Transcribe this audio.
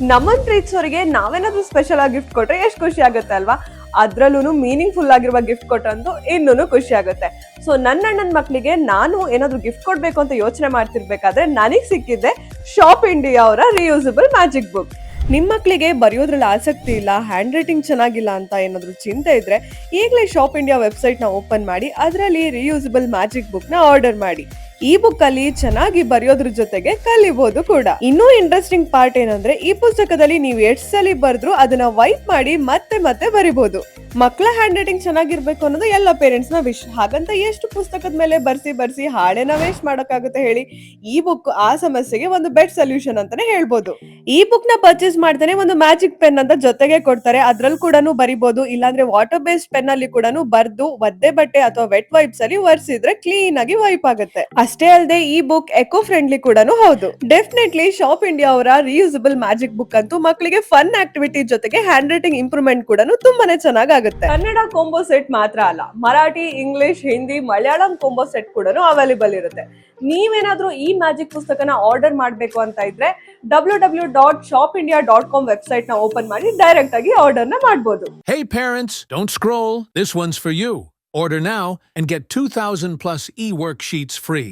ನಮ್ಮನ್ ಪ್ರೀತಿಸೋರಿಗೆ ನಾವೇನಾದ್ರೂ ಸ್ಪೆಷಲ್ ಆಗಿ ಗಿಫ್ಟ್ ಕೊಟ್ರೆ ಎಷ್ಟು ಖುಷಿ ಆಗುತ್ತೆ ಅಲ್ವಾ? ಅದ್ರಲ್ಲೂ ಮೀನಿಂಗ್ಫುಲ್ ಆಗಿರುವ ಗಿಫ್ಟ್ ಕೊಟ್ಟಂತೂ ಇನ್ನೂ ಖುಷಿ ಆಗುತ್ತೆ. ಸೊ ನನ್ನ ಅಣ್ಣನ ಮಕ್ಳಿಗೆ ನಾನು ಏನಾದ್ರು ಗಿಫ್ಟ್ ಕೊಡ್ಬೇಕು ಅಂತ ಯೋಚನೆ ಮಾಡ್ತಿರ್ಬೇಕಾದ್ರೆ ನನಗ್ ಸಿಕ್ಕಿದ್ದೆ ಶಾಪ್ ಇಂಡಿಯಾ ಅವರ ರಿಯೂಸಬಲ್ ಮ್ಯಾಜಿಕ್ ಬುಕ್. ನಿಮ್ ಮಕ್ಳಿಗೆ ಬರೆಯೋದ್ರಲ್ಲಿ ಆಸಕ್ತಿ ಇಲ್ಲ, ಹ್ಯಾಂಡ್ ರೈಟಿಂಗ್ ಚೆನ್ನಾಗಿಲ್ಲ ಅಂತ ಏನಾದ್ರು ಚಿಂತೆ ಇದ್ರೆ ಈಗಲೇ ಶಾಪ್ ಇಂಡಿಯಾ ವೆಬ್ಸೈಟ್ ನ ಓಪನ್ ಮಾಡಿ ಅದರಲ್ಲಿ ರಿಯೂಸಬಲ್ ಮ್ಯಾಜಿಕ್ ಬುಕ್ ನ ಆರ್ಡರ್ ಮಾಡಿ. ಈ ಬುಕ್ ಅಲ್ಲಿ ಚೆನ್ನಾಗಿ ಬರೆಯೋದ್ರ ಜೊತೆಗೆ ಕಲಿಬಹುದು ಕೂಡ. ಇನ್ನೂ ಇಂಟ್ರೆಸ್ಟಿಂಗ್ ಪಾರ್ಟ್ ಏನಂದ್ರೆ ಈ ಪುಸ್ತಕದಲ್ಲಿ ನೀವು ಎಷ್ಟ್ ಸಲ ಬರೆದ್ರು ಅದನ್ನ ವೈಪ್ ಮಾಡಿ ಮತ್ತೆ ಮತ್ತೆ ಬರಿಬಹುದು. ಮಕ್ಕಳ ಹ್ಯಾಂಡ್ ರೈಟಿಂಗ್ ಚೆನ್ನಾಗಿರ್ಬೇಕು ಅನ್ನೋದು ಎಲ್ಲ ಪೇರೆಂಟ್ಸ್ ನ ವಿಶ್. ಹಾಗಂತ ಎಷ್ಟು ಪುಸ್ತಕದ ಮೇಲೆ ಬರ್ಸಿ ಹಾಳೆನ ವೇಸ್ಟ್ ಮಾಡಕ್ಕಾಗುತ್ತೆ ಹೇಳಿ? ಈ ಬುಕ್ ಆ ಸಮಸ್ಯೆಗೆ ಒಂದು ಬೆಸ್ಟ್ ಸೊಲ್ಯೂಷನ್ ಅಂತಾನೆ ಹೇಳ್ಬೋದು. ಈ ಬುಕ್ ನ ಪರ್ಚೇಸ್ ಮಾಡ್ತಾನೆ ಒಂದು ಮ್ಯಾಜಿಕ್ ಪೆನ್ ಅಂತ ಜೊತೆಗೆ ಕೊಡ್ತಾರೆ. ಅದ್ರಲ್ಲಿ ಕೂಡ ಬರಿಬಹುದು, ಇಲ್ಲಾಂದ್ರೆ ವಾಟರ್ ಬೇಸ್ಡ್ ಪೆನ್ ಅಲ್ಲಿ ಕೂಡ ಬರ್ದು ಒದ್ದೆ ಬಟ್ಟೆ ಅಥವಾ ವೆಟ್ ವೈಪ್ಸ್ ಅಲ್ಲಿ ಒರೆಸಿದ್ರೆ ಕ್ಲೀನ್ ಆಗಿ ವೈಪ್ ಆಗುತ್ತೆ. ಅಷ್ಟೇ ಅಲ್ಲದೆ ಈ ಬುಕ್ ಎಕೋ ಫ್ರೆಂಡ್ಲಿ ಕೂಡ ಹೌದು. ಡೆಫಿನೆಟ್ಲಿ ಶಾಪ್ ಇಂಡಿಯಾ ಅವರ ರಿಯೂಸಬಲ್ ಮ್ಯಾಜಿಕ್ ಬುಕ್ ಅಂತೂ ಮಕ್ಕಳಿಗೆ ಫನ್ ಆಕ್ಟಿವಿಟಿ ಜೊತೆಗೆ ಹ್ಯಾಂಡ್ ರೈಟಿಂಗ್ ಇಂಪ್ರೂವ್ಮೆಂಟ್ ಕೂಡ ತುಂಬಾನೇ ಚೆನ್ನಾಗುತ್ತೆ. ಕನ್ನಡ ಕಾಂಬೋ ಸೆಟ್ ಮಾತ್ರ ಅಲ್ಲ, Marathi, English, Hindi, Malayalam combo set ಕೂಡ ಅವೈಲೇಬಲ್ ಇರುತ್ತೆ. ನೀವೇನಾದ್ರೂ ಈ ಮ್ಯಾಜಿಕ್ ಪುಸ್ತಕನ ಆರ್ಡರ್ ಮಾಡ್ಬೇಕು ಅಂತ ಇದ್ರೆ www.shopindia.com ವೆಬ್ಸೈಟ್ ನ ಓಪನ್ ಮಾಡಿ ಡೈರೆಕ್ಟ್ ಆಗಿ ಆರ್ಡರ್ ನ ಮಾಡಬಹುದು. Hey parents, don't scroll. This one's for you. Order now and get 2,000 plus e-worksheets free.